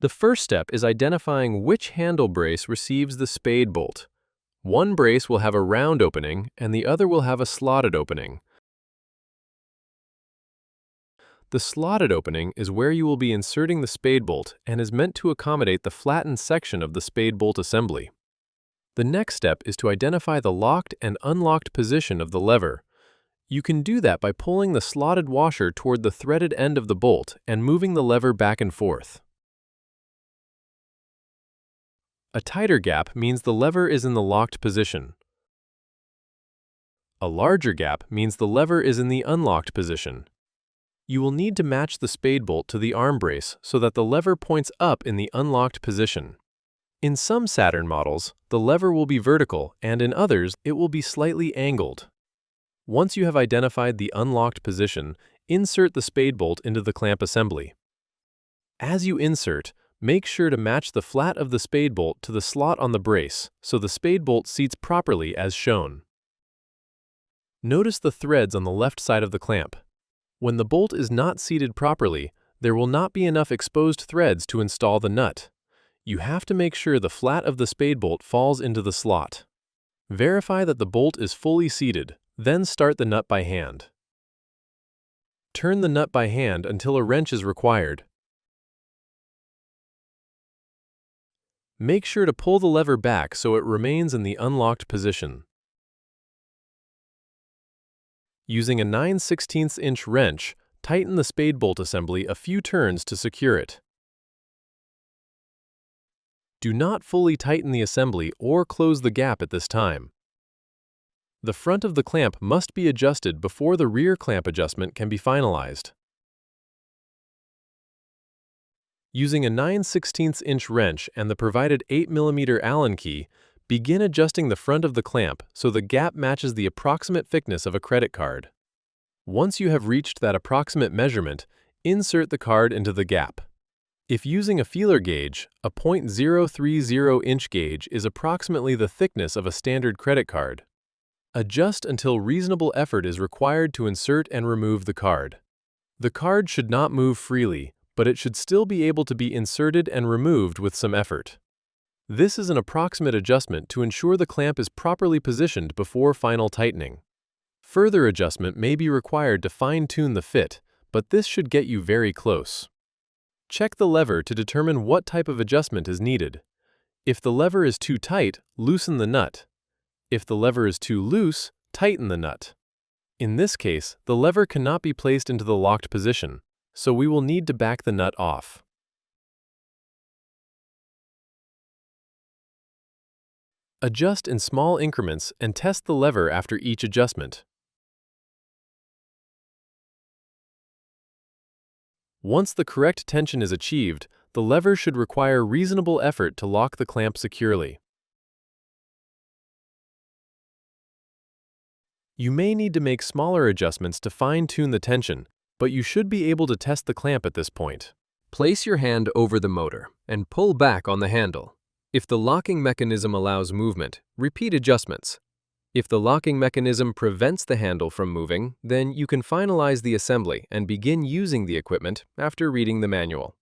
The first step is identifying which handle brace receives the spade bolt. One brace will have a round opening and the other will have a slotted opening. The slotted opening is where you will be inserting the spade bolt and is meant to accommodate the flattened section of the spade bolt assembly. The next step is to identify the locked and unlocked position of the lever. You can do that by pulling the slotted washer toward the threaded end of the bolt and moving the lever back and forth. A tighter gap means the lever is in the locked position. A larger gap means the lever is in the unlocked position. You will need to match the spade bolt to the arm brace so that the lever points up in the unlocked position. In some Saturn models, the lever will be vertical, and in others, it will be slightly angled. Once you have identified the unlocked position, insert the spade bolt into the clamp assembly. As you insert, make sure to match the flat of the spade bolt to the slot on the brace so the spade bolt seats properly as shown. Notice the threads on the left side of the clamp. When the bolt is not seated properly, there will not be enough exposed threads to install the nut. You have to make sure the flat of the spade bolt falls into the slot. Verify that the bolt is fully seated, then start the nut by hand. Turn the nut by hand until a wrench is required. Make sure to pull the lever back so it remains in the unlocked position. Using a 9/16 inch wrench, tighten the spade bolt assembly a few turns to secure it. Do not fully tighten the assembly or close the gap at this time. The front of the clamp must be adjusted before the rear clamp adjustment can be finalized. Using a 9/16 inch wrench and the provided 8 mm Allen key, begin adjusting the front of the clamp so the gap matches the approximate thickness of a credit card. Once you have reached that approximate measurement, insert the card into the gap. If using a feeler gauge, a .030 inch gauge is approximately the thickness of a standard credit card. Adjust until reasonable effort is required to insert and remove the card. The card should not move freely, but it should still be able to be inserted and removed with some effort. This is an approximate adjustment to ensure the clamp is properly positioned before final tightening. Further adjustment may be required to fine-tune the fit, but this should get you very close. Check the lever to determine what type of adjustment is needed. If the lever is too tight, loosen the nut. If the lever is too loose, tighten the nut. In this case, the lever cannot be placed into the locked position, so we will need to back the nut off. Adjust in small increments and test the lever after each adjustment. Once the correct tension is achieved, the lever should require reasonable effort to lock the clamp securely. You may need to make smaller adjustments to fine-tune the tension, but you should be able to test the clamp at this point. Place your hand over the motor and pull back on the handle. If the locking mechanism allows movement, repeat adjustments. If the locking mechanism prevents the handle from moving, then you can finalize the assembly and begin using the equipment after reading the manual.